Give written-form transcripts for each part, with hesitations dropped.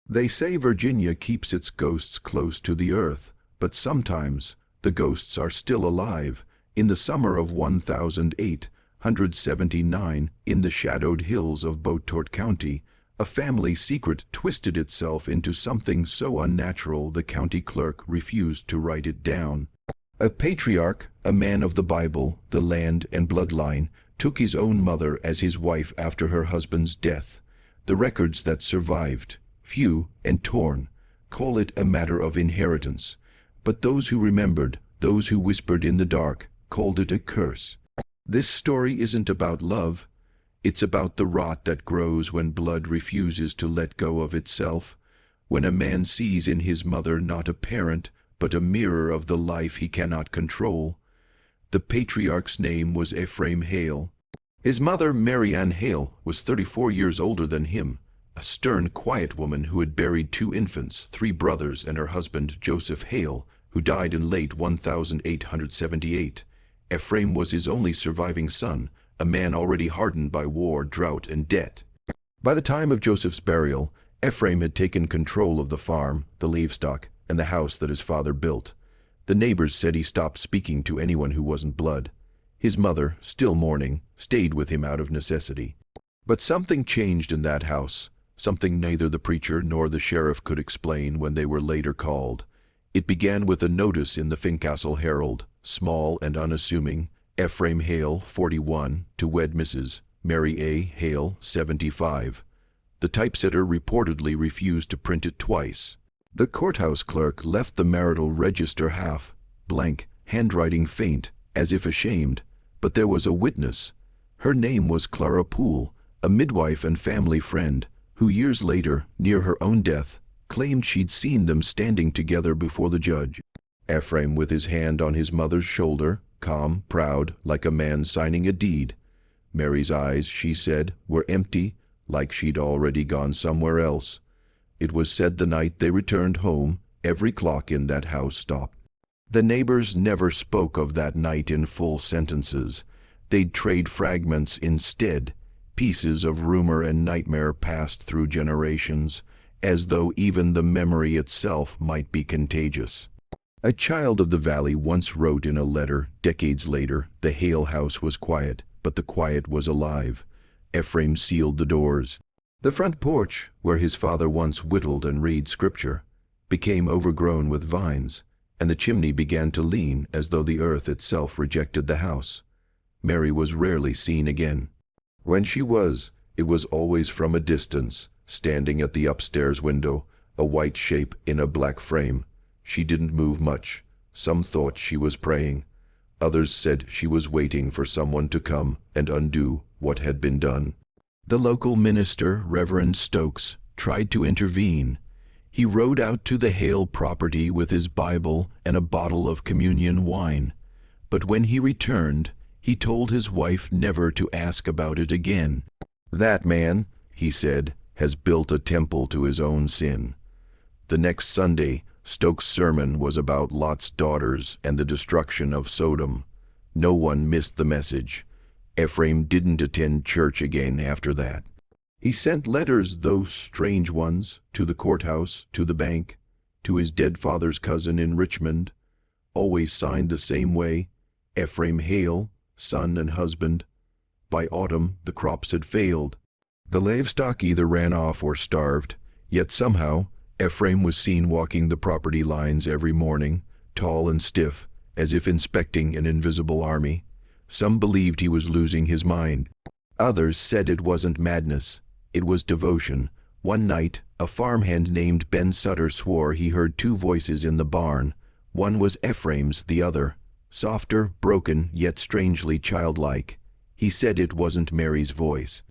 They say Virginia keeps its ghosts close to the earth, but sometimes the ghosts are still alive. In the summer of 1879, in the shadowed hills of Beaufort County, a family secret twisted itself into something so unnatural the county clerk refused to write it down. A patriarch, a man of the Bible, the land and bloodline, took his own mother as his wife after her husband's death. The records that survived, few and torn, call it a matter of inheritance. But those who remembered, those who whispered in the dark, called it a curse. This story isn't about love. It's about the rot that grows when blood refuses to let go of itself, when a man sees in his mother not a parent, but a mirror of the life he cannot control. The patriarch's name was Ephraim Hale. His mother, Mary Ann Hale, was 34 years older than him, a stern, quiet woman who had buried 2 infants, 3 brothers, and her husband, Joseph Hale, who died in late 1878. Ephraim was his only surviving son, a man already hardened by war, drought, and debt. By the time of Joseph's burial, Ephraim had taken control of the farm, the livestock, and the house that his father built. The neighbors said he stopped speaking to anyone who wasn't blood. His mother, still mourning, stayed with him out of necessity. But something changed in that house, something neither the preacher nor the sheriff could explain when they were later called. It began with a notice in the Fincastle Herald, small and unassuming: Ephraim Hale, 41, to wed Mrs. Mary A. Hale, 75. The typesetter reportedly refused to print it twice. The courthouse clerk left the marital register half blank, handwriting faint, as if ashamed. But there was a witness. Her name was Clara Poole, a midwife and family friend, who years later, near her own death, claimed she'd seen them standing together before the judge. Ephraim with his hand on his mother's shoulder, calm, proud, like a man signing a deed. Mary's eyes, she said, were empty, like she'd already gone somewhere else. It was said the night they returned home, every clock in that house stopped. The neighbors never spoke of that night in full sentences. They'd trade fragments instead. Pieces of rumor and nightmare passed through generations, as though even the memory itself might be contagious. A child of the valley once wrote in a letter, decades later, the Hale house was quiet, but the quiet was alive. Ephraim sealed the doors. The front porch, where his father once whittled and read scripture, became overgrown with vines, and the chimney began to lean as though the earth itself rejected the house. Mary was rarely seen again. When she was, it was always from a distance, standing at the upstairs window, a white shape in a black frame. She didn't move much. Some thought she was praying. Others said she was waiting for someone to come and undo what had been done. The local minister, Reverend Stokes, tried to intervene. He rode out to the Hale property with his Bible and a bottle of communion wine. But when he returned, he told his wife never to ask about it again. "That man," he said, "has built a temple to his own sin." The next Sunday, Stokes' sermon was about Lot's daughters and the destruction of Sodom. No one missed the message. Ephraim didn't attend church again after that. He sent letters, those strange ones, to the courthouse, to the bank, to his dead father's cousin in Richmond, always signed the same way: Ephraim Hale, son and husband. By autumn, the crops had failed. The livestock either ran off or starved, yet somehow Ephraim was seen walking the property lines every morning, tall and stiff, as if inspecting an invisible army. Some believed he was losing his mind. Others said it wasn't madness. It was devotion. One night, a farmhand named Ben Sutter swore he heard 2 voices in the barn. One was Ephraim's, the other, softer, broken, yet strangely childlike. He said it wasn't Mary's voice.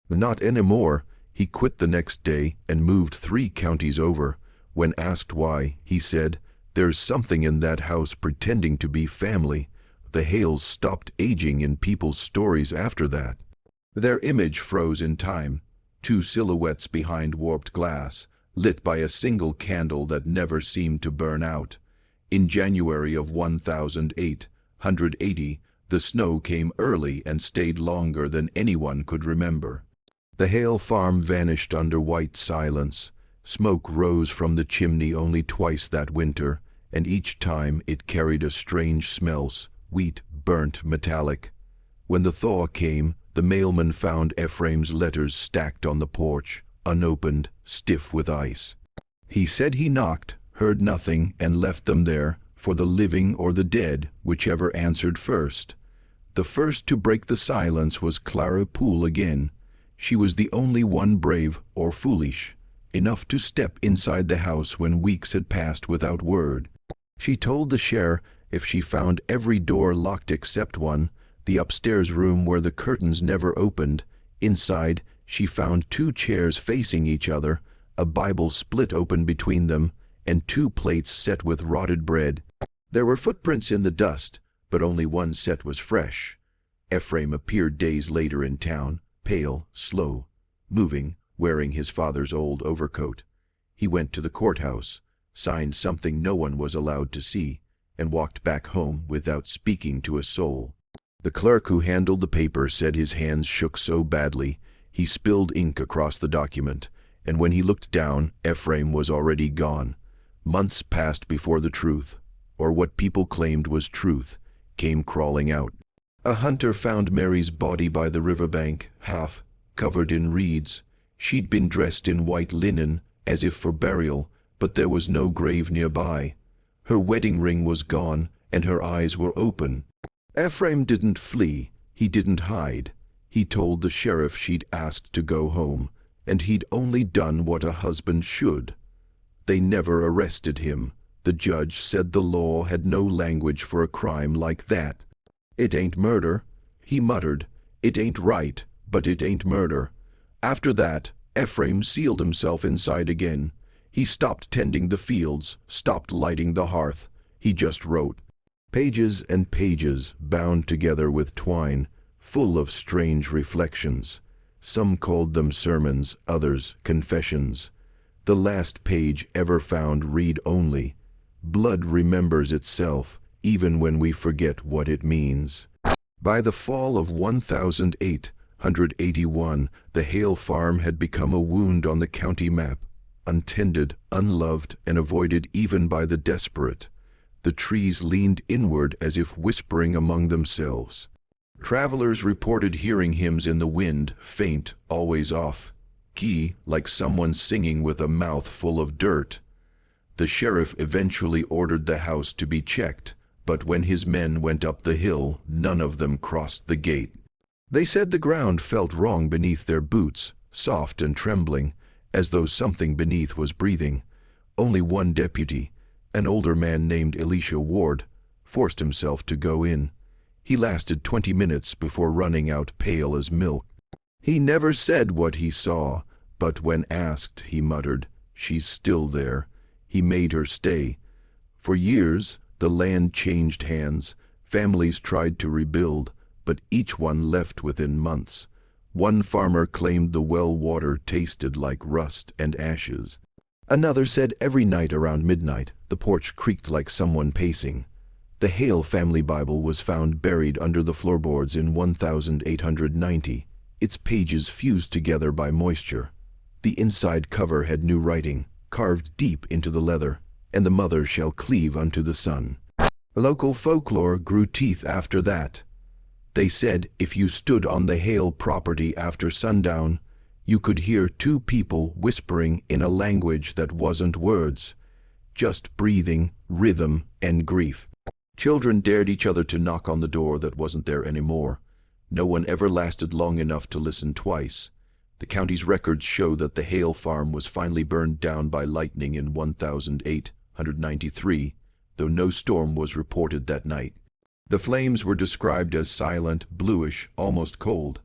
Not anymore. He quit the next day and moved 3 counties over. When asked why, he said, "There's something in that house pretending to be family." The Hales stopped aging in people's stories after that. Their image froze in time. 2 silhouettes behind warped glass, lit by a single candle that never seemed to burn out. In January of 1880, the snow came early and stayed longer than anyone could remember. The Hale farm vanished under white silence. Smoke rose from the chimney only twice that winter, and each time it carried a strange smell, wheat, burnt, metallic. When the thaw came, the mailman found Ephraim's letters stacked on the porch, unopened, stiff with ice. He said he knocked, heard nothing, and left them there, for the living or the dead, whichever answered first. The first to break the silence was Clara Poole again. She was the only one brave, or foolish, enough to step inside the house when weeks had passed without word. She told the sheriff if she found every door locked except one, the upstairs room where the curtains never opened. Inside, she found 2 chairs facing each other, a Bible split open between them, and 2 plates set with rotted bread. There were footprints in the dust, but only one set was fresh. Ephraim appeared days later in town, pale, slow, moving, wearing his father's old overcoat. He went to the courthouse, signed something no one was allowed to see, and walked back home without speaking to a soul. The clerk who handled the paper said his hands shook so badly he spilled ink across the document, and when he looked down, Ephraim was already gone. Months passed before the truth, or what people claimed was truth, came crawling out. A hunter found Mary's body by the riverbank, half covered in reeds. She'd been dressed in white linen, as if for burial, but there was no grave nearby. Her wedding ring was gone, and her eyes were open. Ephraim didn't flee, he didn't hide. He told the sheriff she'd asked to go home, and he'd only done what a husband should. They never arrested him. The judge said the law had no language for a crime like that. "It ain't murder," he muttered. "It ain't right, but it ain't murder." After that, Ephraim sealed himself inside again. He stopped tending the fields, stopped lighting the hearth. He just wrote. Pages and pages, bound together with twine, full of strange reflections. Some called them sermons, others confessions. The last page ever found read-only. Blood remembers itself, even when we forget what it means. By the fall of 1881, the Hale farm had become a wound on the county map, untended, unloved, and avoided even by the desperate. The trees leaned inward as if whispering among themselves. Travelers reported hearing hymns in the wind, faint, always off key, like someone singing with a mouth full of dirt. The sheriff eventually ordered the house to be checked, but when his men went up the hill, none of them crossed the gate. They said the ground felt wrong beneath their boots, soft and trembling, as though something beneath was breathing. Only one deputy, an older man named Elisha Ward, forced himself to go in. He lasted 20 minutes before running out pale as milk. He never said what he saw, but when asked, he muttered, "She's still there." He made her stay. For years, the land changed hands. Families tried to rebuild, but each one left within months. One farmer claimed the well water tasted like rust and ashes. Another said every night around midnight, the porch creaked like someone pacing. The Hale family Bible was found buried under the floorboards in 1890, its pages fused together by moisture. The inside cover had new writing, carved deep into the leather, "And the mother shall cleave unto the son." Local folklore grew teeth after that. They said if you stood on the Hale property after sundown, you could hear 2 people whispering in a language that wasn't words, just breathing, rhythm, and grief. Children dared each other to knock on the door that wasn't there anymore. No one ever lasted long enough to listen twice. The county's records show that the Hale farm was finally burned down by lightning in 1893, though no storm was reported that night. The flames were described as silent, bluish, almost cold,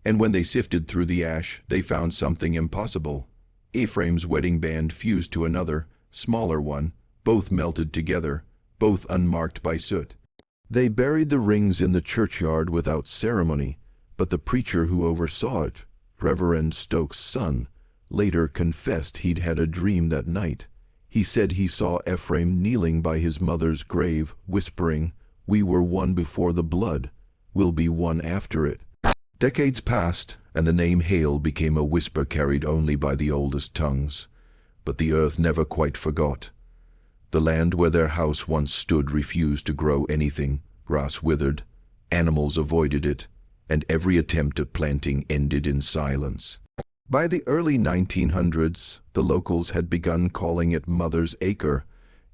and when they sifted through the ash, they found something impossible. Ephraim's wedding band fused to another, smaller one, both melted together, both unmarked by soot. They buried the rings in the churchyard without ceremony, but the preacher who oversaw it, Reverend Stokes' son, later confessed he'd had a dream that night. He said he saw Ephraim kneeling by his mother's grave, whispering, "We were one before the blood, we'll be one after it." Decades passed, and the name Hale became a whisper carried only by the oldest tongues. but the earth never quite forgot. The land where their house once stood refused to grow anything, grass withered, animals avoided it, and every attempt at planting ended in silence. By the early 1900s, the locals had begun calling it Mother's Acre.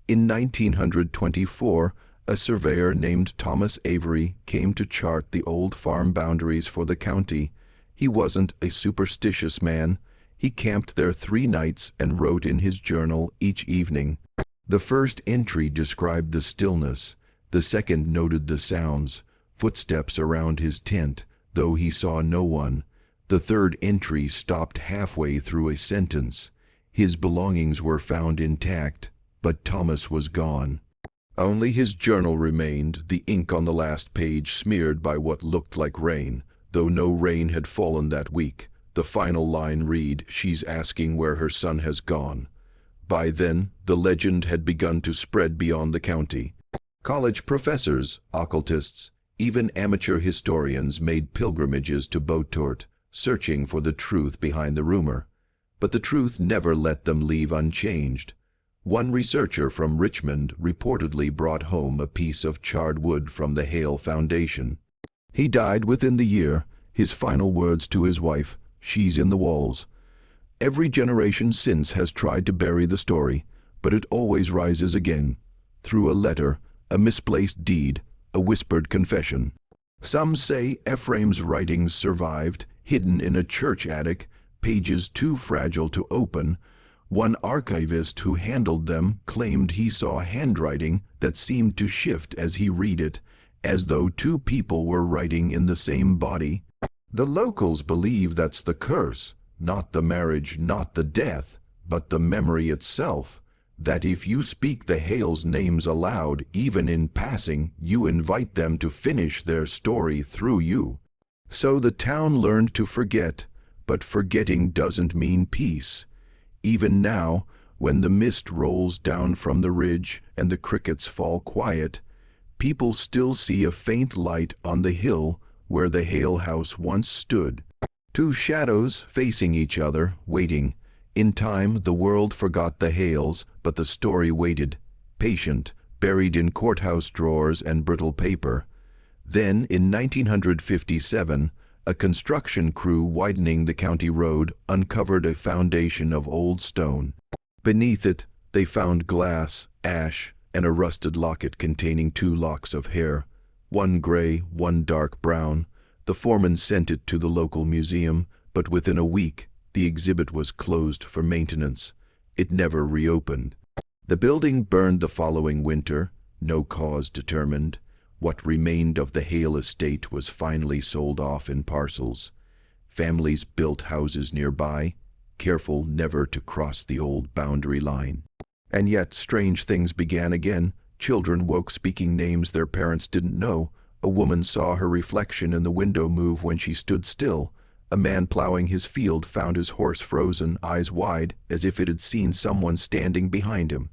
In 1924, a surveyor named Thomas Avery came to chart the old farm boundaries for the county. He wasn't a superstitious man. He camped there 3 nights and wrote in his journal each evening. The first entry described the stillness. The second noted the sounds, footsteps around his tent, though he saw no one. The third entry stopped halfway through a sentence. His belongings were found intact, but Thomas was gone. Only his journal remained, the ink on the last page smeared by what looked like rain, though no rain had fallen that week. The final line read, "She's asking where her son has gone." By then, the legend had begun to spread beyond the county. College professors, occultists, even amateur historians made pilgrimages to Beautort, searching for the truth behind the rumor. But the truth never let them leave unchanged. One researcher from Richmond reportedly brought home a piece of charred wood from the Hale Foundation. He died within the year. His final words to his wife, "She's in the walls." Every generation since has tried to bury the story, but it always rises again, through a letter, a misplaced deed, a whispered confession. Some say Ephraim's writings survived, hidden in a church attic, pages too fragile to open. One archivist who handled them claimed he saw handwriting that seemed to shift as he read it, as though 2 people were writing in the same body. The locals believe that's the curse, not the marriage, not the death, but the memory itself, that if you speak the Hales' names aloud, even in passing, you invite them to finish their story through you. So the town learned to forget, but forgetting doesn't mean peace. Even now, when the mist rolls down from the ridge and the crickets fall quiet, people still see a faint light on the hill where the Hale house once stood. 2 shadows facing each other, waiting. In time, the world forgot the Hales, but the story waited, patient, buried in courthouse drawers and brittle paper. Then, in 1957, a construction crew widening the county road uncovered a foundation of old stone. Beneath it, they found glass, ash, and a rusted locket containing 2 locks of hair, one gray, one dark brown. The foreman sent it to the local museum, but within a week, the exhibit was closed for maintenance. It never reopened. The building burned the following winter, no cause determined. What remained of the Hale estate was finally sold off in parcels. Families built houses nearby, careful never to cross the old boundary line. And yet strange things began again. Children woke speaking names their parents didn't know. A woman saw her reflection in the window move when she stood still. A man plowing his field found his horse frozen, eyes wide, as if it had seen someone standing behind him.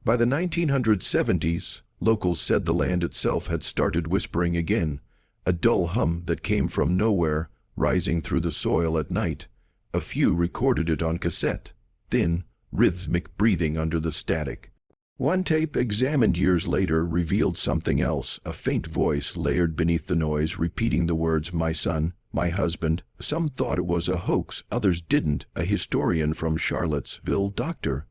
By the 1970s, locals said the land itself had started whispering again, a dull hum that came from nowhere, rising through the soil at night. A few recorded it on cassette, thin, rhythmic breathing under the static. One tape examined years later revealed something else, a faint voice layered beneath the noise repeating the words, "My son, my husband." Some thought it was a hoax, others didn't. A historian from Charlottesville, Dr.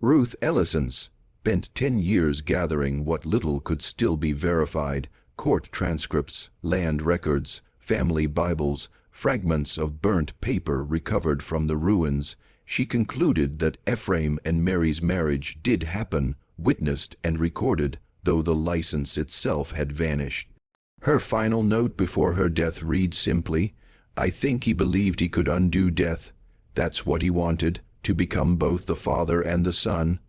Ruth Ellison, spent 10 years gathering what little could still be verified: court transcripts, land records, family Bibles, fragments of burnt paper recovered from the ruins. She concluded that Ephraim and Mary's marriage did happen, witnessed and recorded, though the license itself had vanished. Her final note before her death reads simply, "I think he believed he could undo death. That's what he wanted, to become both the father and the son."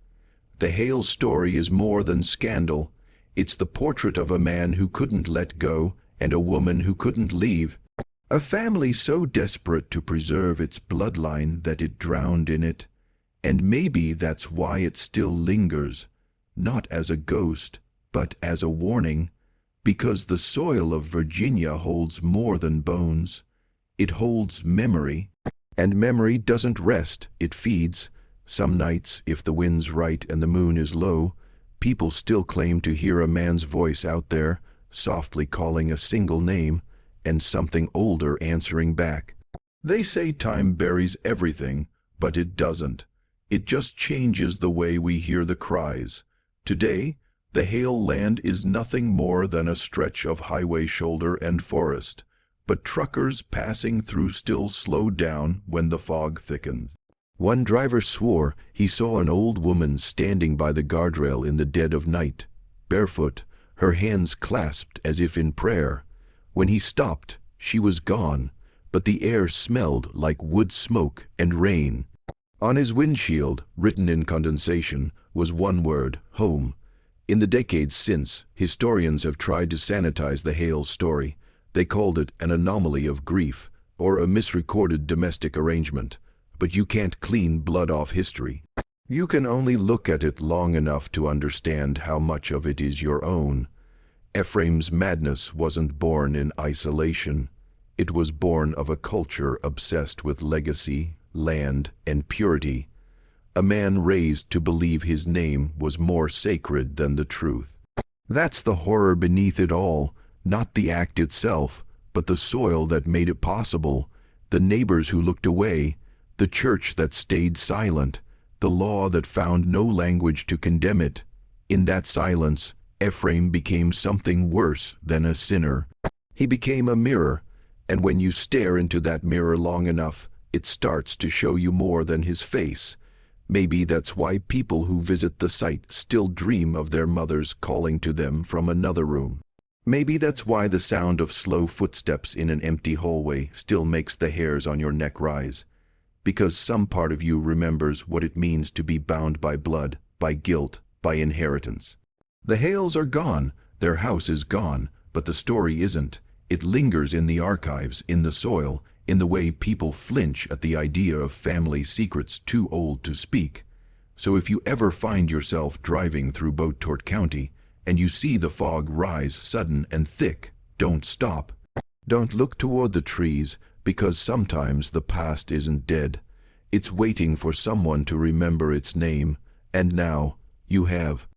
The Hale story is more than scandal. It's the portrait of a man who couldn't let go and a woman who couldn't leave. A family so desperate to preserve its bloodline that it drowned in it. And maybe that's why it still lingers, not as a ghost, but as a warning, because the soil of Virginia holds more than bones. It holds memory, and memory doesn't rest, it feeds. Some nights, if the wind's right and the moon is low, people still claim to hear a man's voice out there, softly calling a single name, and something older answering back. They say time buries everything, but it doesn't. It just changes the way we hear the cries. Today, the Hale land is nothing more than a stretch of highway shoulder and forest, but truckers passing through still slow down when the fog thickens. One driver swore he saw an old woman standing by the guardrail in the dead of night, barefoot, her hands clasped as if in prayer. When he stopped, she was gone, but the air smelled like wood smoke and rain. On his windshield, written in condensation, was one word, home. In the decades since, historians have tried to sanitize the Hale story. They called it an anomaly of grief, or a misrecorded domestic arrangement. But you can't clean blood off history. You can only look at it long enough to understand how much of it is your own. Ephraim's madness wasn't born in isolation. It was born of a culture obsessed with legacy, land, and purity. A man raised to believe his name was more sacred than the truth. That's the horror beneath it all, not the act itself, but the soil that made it possible, the neighbors who looked away, the church that stayed silent, the law that found no language to condemn it. In that silence, Ephraim became something worse than a sinner. He became a mirror, and when you stare into that mirror long enough, it starts to show you more than his face. Maybe that's why people who visit the site still dream of their mothers calling to them from another room. Maybe that's why the sound of slow footsteps in an empty hallway still makes the hairs on your neck rise. Because some part of you remembers what it means to be bound by blood, by guilt, by inheritance. The Hales are gone, their house is gone, but the story isn't. It lingers in the archives, in the soil, in the way people flinch at the idea of family secrets too old to speak. So if you ever find yourself driving through Beaufort County, and you see the fog rise sudden and thick, don't stop. Don't look toward the trees, because sometimes the past isn't dead. It's waiting for someone to remember its name, and now you have.